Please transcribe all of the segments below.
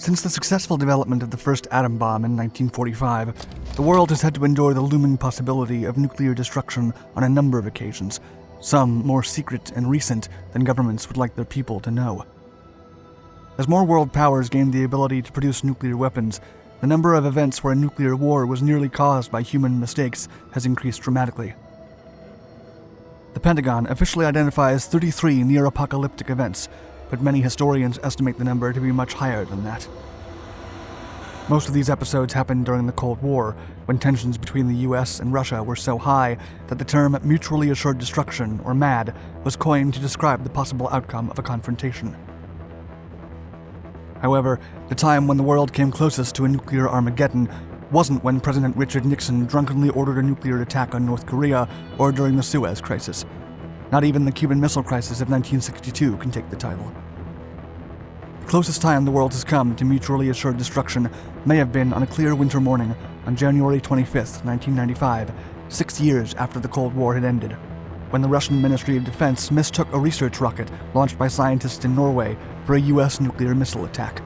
Since the successful development of the first atom bomb in 1945, the world has had to endure the looming possibility of nuclear destruction on a number of occasions, some more secret and recent than governments would like their people to know. As more world powers gained the ability to produce nuclear weapons, the number of events where a nuclear war was nearly caused by human mistakes has increased dramatically. The Pentagon officially identifies 33 near-apocalyptic events, but many historians estimate the number to be much higher than that. Most of these episodes happened during the Cold War, when tensions between the US and Russia were so high that the term mutually assured destruction, or MAD, was coined to describe the possible outcome of a confrontation. However, the time when the world came closest to a nuclear Armageddon wasn't when President Richard Nixon drunkenly ordered a nuclear attack on North Korea or during the Suez Crisis. Not even the Cuban Missile Crisis of 1962 can take the title. The closest time the world has come to mutually assured destruction may have been on a clear winter morning on January 25, 1995, 6 years after the Cold War had ended, when the Russian Ministry of Defense mistook a research rocket launched by scientists in Norway for a US nuclear missile attack.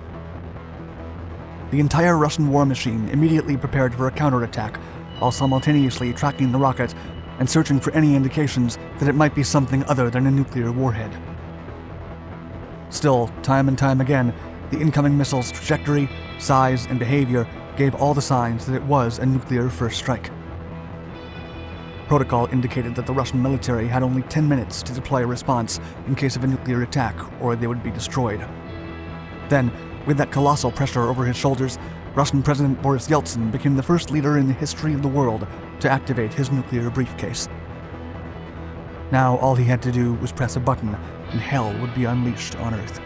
The entire Russian war machine immediately prepared for a counterattack, while simultaneously tracking the rocket and searching for any indications that it might be something other than a nuclear warhead. Still, time and time again, the incoming missile's trajectory, size, and behavior gave all the signs that it was a nuclear first strike. Protocol indicated that the Russian military had only 10 minutes to deploy a response in case of a nuclear attack, or they would be destroyed. Then, with that colossal pressure over his shoulders, Russian President Boris Yeltsin became the first leader in the history of the world to activate his nuclear briefcase. Now all he had to do was press a button, and hell would be unleashed on Earth.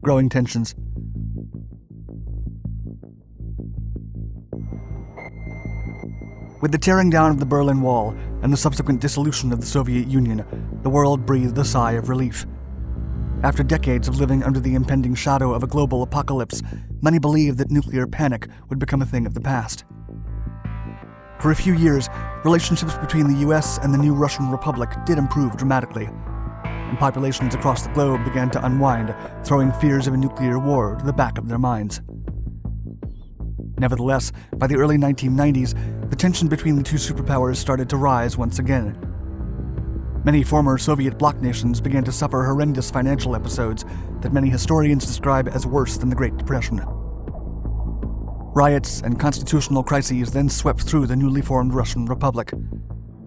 Growing tensions. With the tearing down of the Berlin Wall and the subsequent dissolution of the Soviet Union, the world breathed a sigh of relief. After decades of living under the impending shadow of a global apocalypse, many believed that nuclear panic would become a thing of the past. For a few years, relationships between the US and the new Russian Republic did improve dramatically, and populations across the globe began to unwind, throwing fears of a nuclear war to the back of their minds. Nevertheless, by the early 1990s, the tension between the two superpowers started to rise once again. Many former Soviet bloc nations began to suffer horrendous financial episodes that many historians describe as worse than the Great Depression. Riots and constitutional crises then swept through the newly formed Russian Republic.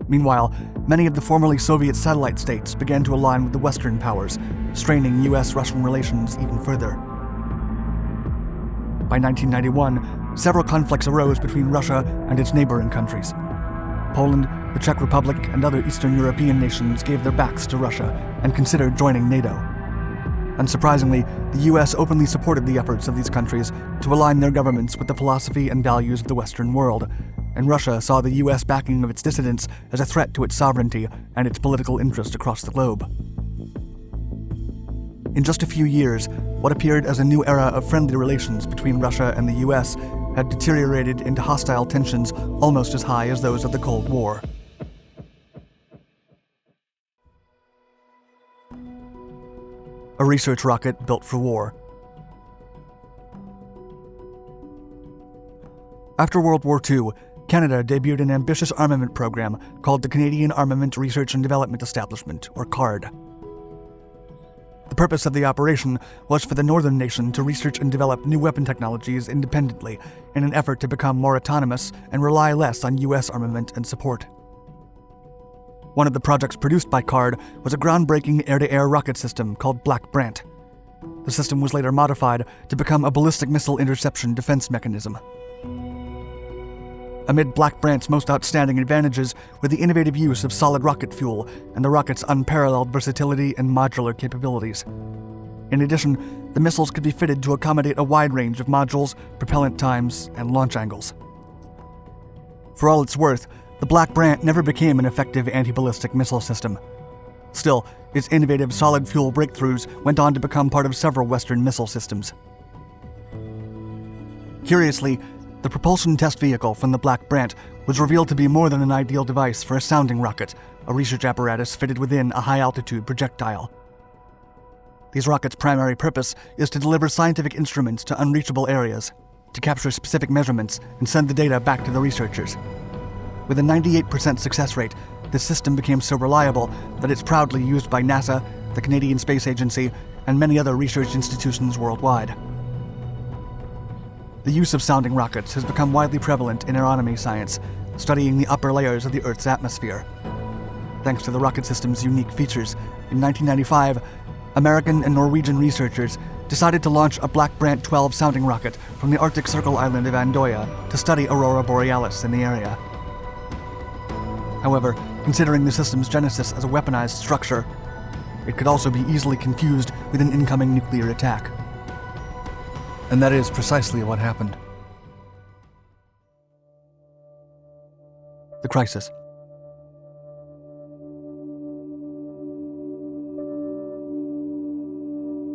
Meanwhile, many of the formerly Soviet satellite states began to align with the Western powers, straining US-Russian relations even further. By 1991, several conflicts arose between Russia and its neighboring countries. Poland, the Czech Republic, and other Eastern European nations gave their backs to Russia and considered joining NATO. Unsurprisingly, the US openly supported the efforts of these countries to align their governments with the philosophy and values of the Western world, and Russia saw the US backing of its dissidents as a threat to its sovereignty and its political interest across the globe. In just a few years, what appeared as a new era of friendly relations between Russia and the US had deteriorated into hostile tensions almost as high as those of the Cold War. A research rocket built for war. After World War II, Canada debuted an ambitious armament program called the Canadian Armament Research and Development Establishment, or CARD. The purpose of the operation was for the northern nation to research and develop new weapon technologies independently in an effort to become more autonomous and rely less on US armament and support. One of the projects produced by CARD was a groundbreaking air-to-air rocket system called Black Brant. The system was later modified to become a ballistic missile interception defense mechanism. Amid Black Brant's most outstanding advantages were the innovative use of solid rocket fuel and the rocket's unparalleled versatility and modular capabilities. In addition, the missiles could be fitted to accommodate a wide range of modules, propellant times, and launch angles. For all its worth, the Black Brant never became an effective anti-ballistic missile system. Still, its innovative solid fuel breakthroughs went on to become part of several Western missile systems. Curiously, The propulsion test vehicle from the Black Brant was revealed to be more than an ideal device for a sounding rocket, a research apparatus fitted within a high-altitude projectile. These rockets' primary purpose is to deliver scientific instruments to unreachable areas, to capture specific measurements and send the data back to the researchers. With a 98% success rate, this system became so reliable that it's proudly used by NASA, the Canadian Space Agency, and many other research institutions worldwide. The use of sounding rockets has become widely prevalent in aeronomy science, studying the upper layers of the Earth's atmosphere. Thanks to the rocket system's unique features, in 1995, American and Norwegian researchers decided to launch a Black Brant 12 sounding rocket from the Arctic Circle island of Andoya to study aurora borealis in the area. However, considering the system's genesis as a weaponized structure, it could also be easily confused with an incoming nuclear attack. And that is precisely what happened. The crisis.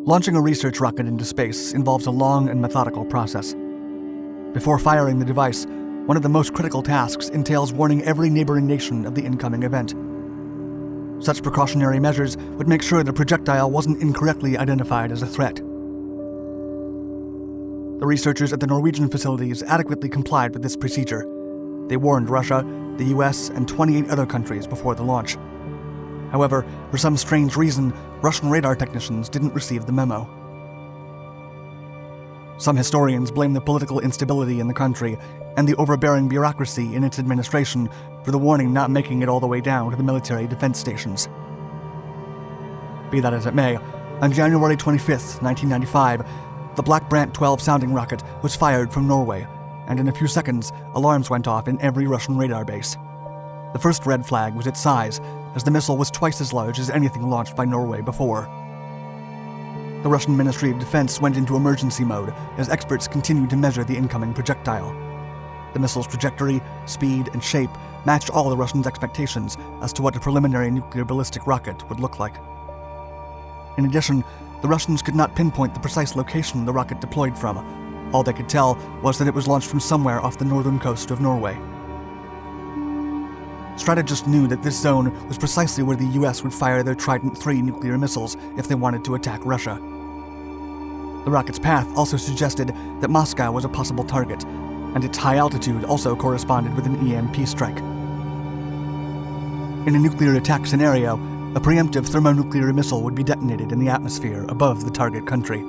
Launching a research rocket into space involves a long and methodical process. Before firing the device, one of the most critical tasks entails warning every neighboring nation of the incoming event. Such precautionary measures would make sure the projectile wasn't incorrectly identified as a threat. The researchers at the Norwegian facilities adequately complied with this procedure. They warned Russia, the US, and 28 other countries before the launch. However, for some strange reason, Russian radar technicians didn't receive the memo. Some historians blame the political instability in the country and the overbearing bureaucracy in its administration for the warning not making it all the way down to the military defense stations. Be that as it may, on January 25, 1995, the Black Brant 12 sounding rocket was fired from Norway, and in a few seconds, alarms went off in every Russian radar base. The first red flag was its size, as the missile was twice as large as anything launched by Norway before. The Russian Ministry of Defense went into emergency mode as experts continued to measure the incoming projectile. The missile's trajectory, speed, and shape matched all the Russians' expectations as to what a preliminary nuclear ballistic rocket would look like. In addition, the Russians could not pinpoint the precise location the rocket deployed from. All they could tell was that it was launched from somewhere off the northern coast of Norway. Strategists knew that this zone was precisely where the US would fire their Trident III nuclear missiles if they wanted to attack Russia. The rocket's path also suggested that Moscow was a possible target, and its high altitude also corresponded with an EMP strike. In a nuclear attack scenario, a preemptive thermonuclear missile would be detonated in the atmosphere above the target country.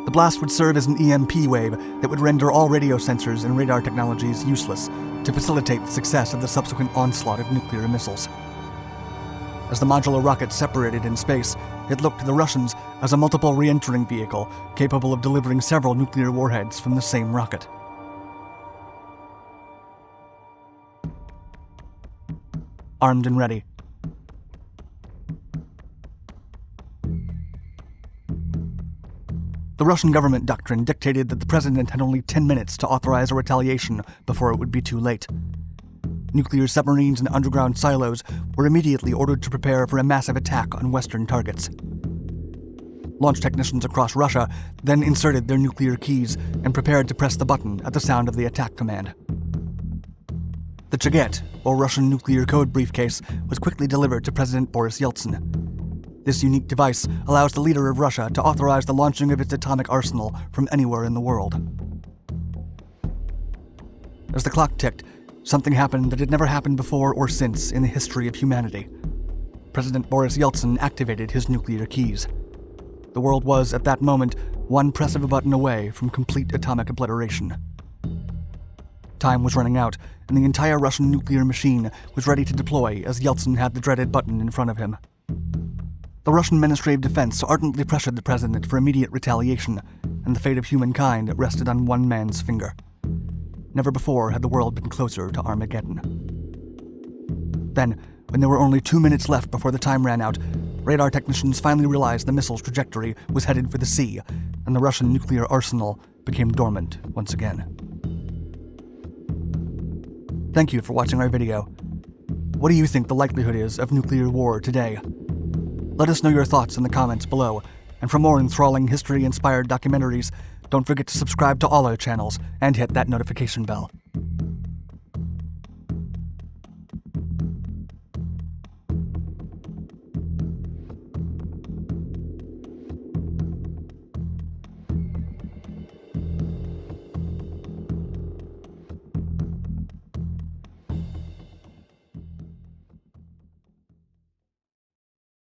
The blast would serve as an EMP wave that would render all radio sensors and radar technologies useless to facilitate the success of the subsequent onslaught of nuclear missiles. As the modular rocket separated in space, it looked to the Russians as a multiple re-entering vehicle capable of delivering several nuclear warheads from the same rocket. Armed and ready. The Russian government doctrine dictated that the president had only 10 minutes to authorize a retaliation before it would be too late. Nuclear submarines and underground silos were immediately ordered to prepare for a massive attack on Western targets. Launch technicians across Russia then inserted their nuclear keys and prepared to press the button at the sound of the attack command. The Chaget, or Russian nuclear code briefcase, was quickly delivered to President Boris Yeltsin. This unique device allows the leader of Russia to authorize the launching of its atomic arsenal from anywhere in the world. As the clock ticked, something happened that had never happened before or since in the history of humanity. President Boris Yeltsin activated his nuclear keys. The world was, at that moment, one press of a button away from complete atomic obliteration. Time was running out, and the entire Russian nuclear machine was ready to deploy as Yeltsin had the dreaded button in front of him. The Russian Ministry of Defense ardently pressured the president for immediate retaliation, and the fate of humankind rested on one man's finger. Never before had the world been closer to Armageddon. Then, when there were only 2 minutes left before the time ran out, radar technicians finally realized the missile's trajectory was headed for the sea, and the Russian nuclear arsenal became dormant once again. Thank you for watching our video. What do you think the likelihood is of nuclear war today? Let us know your thoughts in the comments below, and for more enthralling history-inspired documentaries, Don't forget to subscribe to all our channels and hit that notification bell.